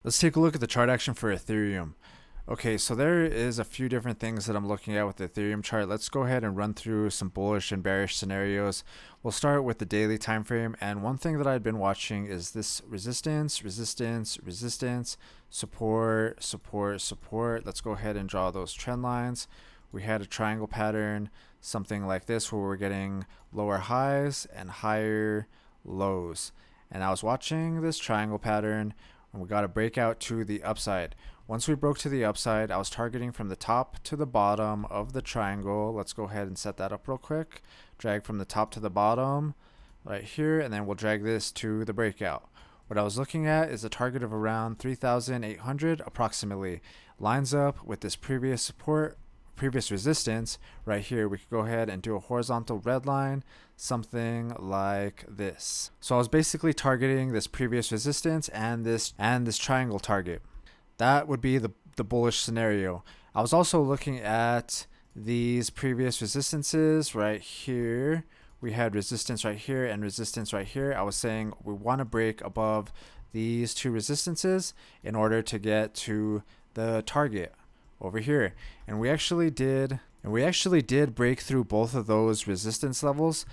Let's take a look at the chart action for Ethereum. Okay, so there is a few different things that I'm looking at with the Ethereum chart. Let's go ahead and run through some bullish and bearish scenarios. We'll start with the daily time frame, and one thing that I've been watching is this resistance, resistance, resistance, support, support, support. Let's go ahead and draw those trend lines. We had a triangle pattern, something like this, where we're getting lower highs and higher lows. And I was watching this triangle pattern, and we got a breakout to the upside. Once we broke to the upside, I was targeting from the top to the bottom of the triangle. Let's go ahead and set that up real quick. Drag from the top to the bottom right here, and then we'll drag this to the breakout. What I was looking at is a target of around 3,800 approximately. Lines up with this previous support, previous resistance right here. We could go ahead and do a horizontal red line, something like this. So I was basically targeting this previous resistance and this triangle target. That would be the bullish scenario. I was also looking at these previous resistances right here. We had resistance right here and resistance right here. I was saying we want to break above these two resistances in order to get to the target over here, and we actually did break through both of those resistance levels,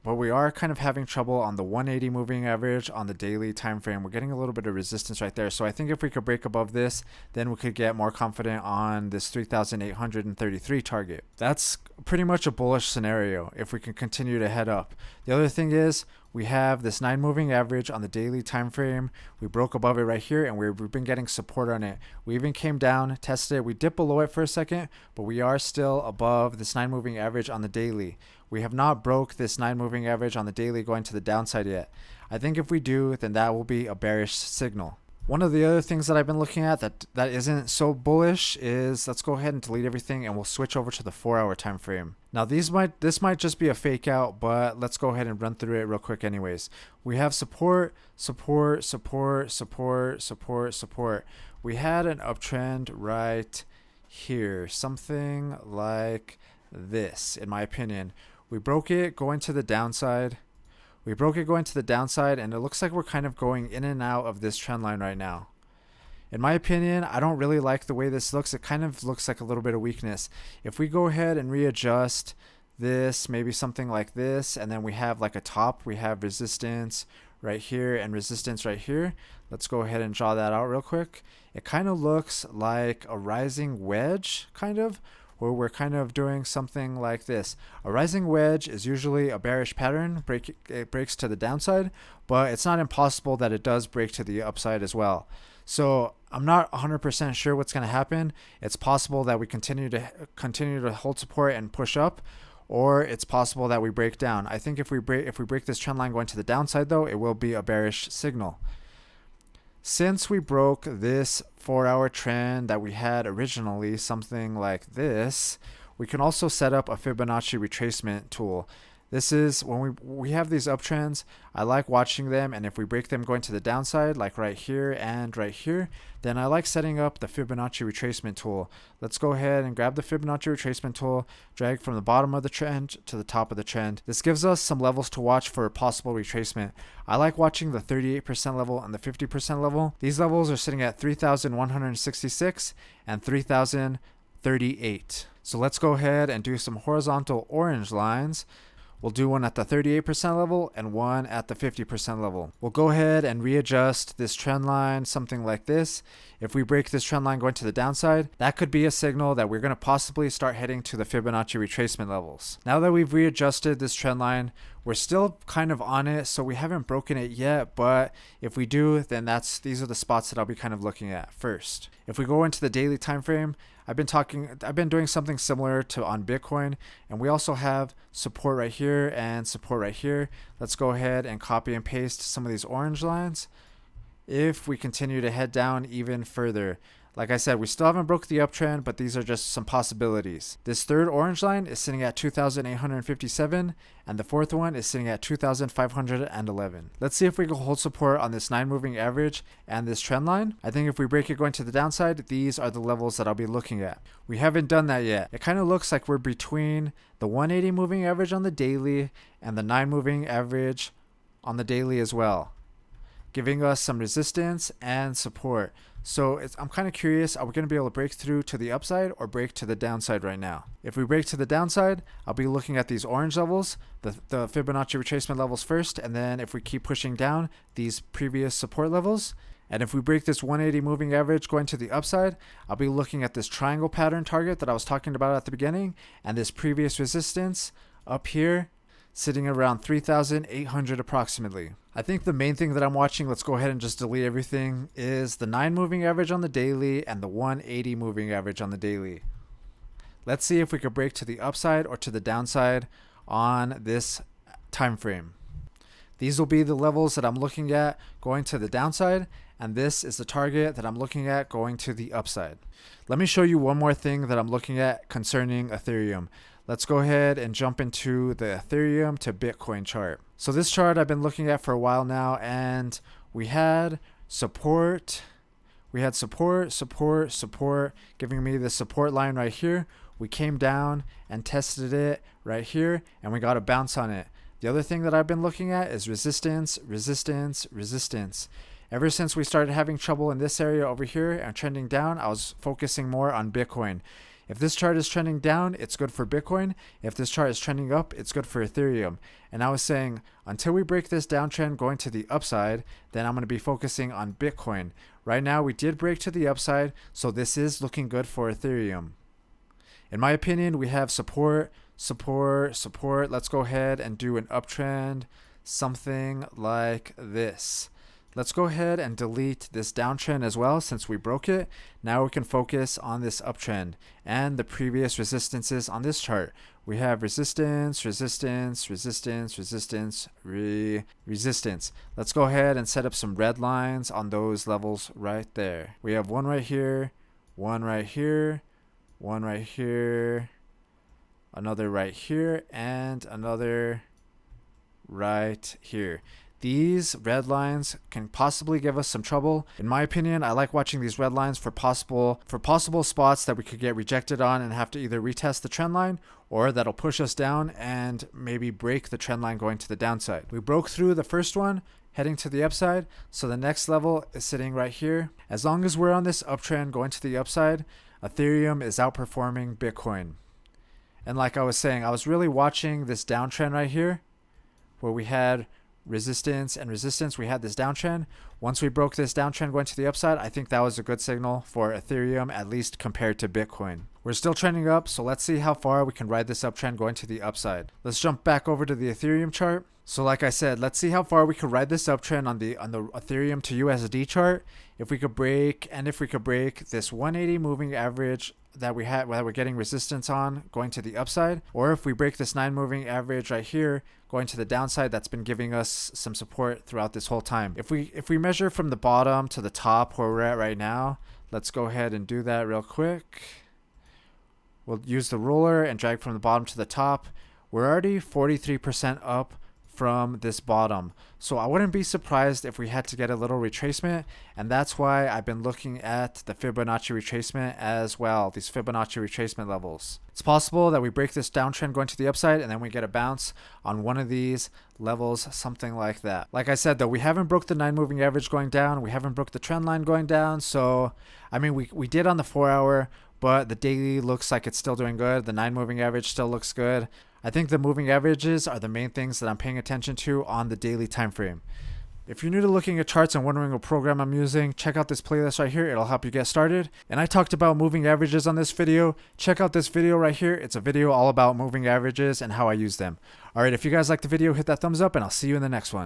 but we are kind of having trouble on the 180 moving average on the daily time frame. We're getting a little bit of resistance right there, so I think if we could break above this, then we could get more confident on this 3,833 target. That's pretty much a bullish scenario if we can continue to head up. The other thing is we have this 9 moving average on the daily time frame. We broke above it right here, and we've been getting support on it. We even came down, tested it. We dipped below it for a second, but we are still above this 9 moving average on the daily. We have not broke this 9 moving average on the daily going to the downside yet. I think if we do, then that will be a bearish signal. One of the other things that I've been looking at that isn't so bullish is, let's go ahead and delete everything and we'll switch over to the 4-hour time frame. Now this might just be a fake out, but let's go ahead and run through it real quick anyways. We have support, support, support, support, support, support. We had an uptrend right here, something like this in my opinion. We broke it going to the downside. We broke it going to the downside, and it looks like we're kind of going in and out of this trend line right now. In my opinion, I don't really like the way this looks. It kind of looks like a little bit of weakness. If we go ahead and readjust this, maybe something like this, and then we have like a top, we have resistance right here and resistance right here. Let's go ahead and draw that out real quick. It kind of looks like a rising wedge, kind of, where we're kind of doing something like this. A rising wedge is usually a bearish pattern. It breaks to the downside, but it's not impossible that it does break to the upside as well. So I'm not 100% sure what's going to happen. It's possible that we continue to hold support and push up, or it's possible that we break down. I think if we break this trend line going to the downside though, it will be a bearish signal. Since we broke this 4-hour trend that we had originally, something like this, we can also set up a Fibonacci retracement tool. This is when we have these uptrends. I like watching them, and if we break them going to the downside, like right here and right here, then I like setting up the Fibonacci retracement tool. Let's go ahead and grab the Fibonacci retracement tool, drag from the bottom of the trend to the top of the trend. This gives us some levels to watch for a possible retracement. I like watching the 38% level and the 50% level. These levels are sitting at 3,166 and 3,038. So let's go ahead and do some horizontal orange lines. We'll do one at the 38% level and one at the 50% level. We'll go ahead and readjust this trend line, something like this. If we break this trend line going to the downside, that could be a signal that we're going to possibly start heading to the Fibonacci retracement levels. Now that we've readjusted this trend line, we're still kind of on it, so we haven't broken it yet, but if we do, then these are the spots that I'll be kind of looking at first. If we go into the daily time frame, I've been doing something similar to on Bitcoin, and we also have support right here and support right here. Let's go ahead and copy and paste some of these orange lines. If we continue to head down even further, like I said, we still haven't broke the uptrend, but these are just some possibilities. This third orange line is sitting at 2,857, and the fourth one is sitting at 2,511. Let's see if we can hold support on this 9 moving average and this trend line. I think if we break it going to the downside, these are the levels that I'll be looking at. We haven't done that yet. It kind of looks like we're between the 180 moving average on the daily and the 9 moving average on the daily as well. giving us some resistance and support. So I'm kind of curious, are we going to be able to break through to the upside or break to the downside right now? If we break to the downside, I'll be looking at these orange levels, the Fibonacci retracement levels first, and then if we keep pushing down, these previous support levels. And if we break this 180 moving average going to the upside, I'll be looking at this triangle pattern target that I was talking about at the beginning, and this previous resistance up here sitting around 3,800 approximately. I think the main thing that I'm watching, let's go ahead and just delete everything, is the 9 moving average on the daily and the 180 moving average on the daily. Let's see if we could break to the upside or to the downside on this time frame. These will be the levels that I'm looking at going to the downside, and this is the target that I'm looking at going to the upside. Let me show you one more thing that I'm looking at concerning Ethereum. Let's go ahead and jump into the Ethereum to Bitcoin chart. So this chart I've been looking at for a while now, and we had support, support, giving me the support line right here. We came down and tested it right here, and we got a bounce on it. The other thing that I've been looking at is resistance, resistance, resistance. Ever since we started having trouble in this area over here and trending down, I was focusing more on Bitcoin. If this chart is trending down, it's good for Bitcoin. If this chart is trending up, it's good for Ethereum. And I was saying, until we break this downtrend going to the upside, then I'm going to be focusing on Bitcoin. Right now, we did break to the upside, so this is looking good for Ethereum. In my opinion, we have support, support, support. Let's go ahead and do an uptrend, something like this. Let's go ahead and delete this downtrend as well since we broke it. Now we can focus on this uptrend and the previous resistances on this chart. We have resistance, resistance, resistance, resistance, resistance. Let's go ahead and set up some red lines on those levels right there. We have one right here, one right here, one right here, another right here, and another right here. These red lines can possibly give us some trouble. In my opinion, I like watching these red lines for possible spots that we could get rejected on and have to either retest the trend line, or that'll push us down and maybe break the trend line going to the downside. We broke through the first one, heading to the upside, so the next level is sitting right here. As long as we're on this uptrend going to the upside, Ethereum is outperforming Bitcoin. And like I was saying, I was really watching this downtrend right here where we had resistance and resistance. We had this downtrend. Once we broke this downtrend going to the upside, I think that was a good signal for Ethereum, at least compared to Bitcoin. We're still trending up, so let's see how far we can ride this uptrend going to the upside. Let's jump back over to the Ethereum chart. So like I said, let's see how far we can ride this uptrend on the Ethereum to USD chart. If we could break this 180 moving average that we're getting resistance on going to the upside, or if we break this 9 moving average right here going to the downside that's been giving us some support throughout this whole time. If we measure from the bottom to the top where we're at right now, let's go ahead and do that real quick. We'll use the ruler and drag from the bottom to the top. We're already 43% up from this bottom, so I wouldn't be surprised if we had to get a little retracement, and that's why I've been looking at the Fibonacci retracement as well, these Fibonacci retracement levels. It's possible that we break this downtrend going to the upside and then we get a bounce on one of these levels, something like that. Like I said though, we haven't broke the 9 moving average going down, we haven't broke the trend line going down, so I mean we did on the 4 hour, but the daily looks like it's still doing good. The 9 moving average still looks good. I think the moving averages are the main things that I'm paying attention to on the daily time frame. If you're new to looking at charts and wondering what program I'm using, check out this playlist right here. It'll help you get started. And I talked about moving averages on this video. Check out this video right here. It's a video all about moving averages and how I use them. All right, if you guys liked the video, hit that thumbs up and I'll see you in the next one.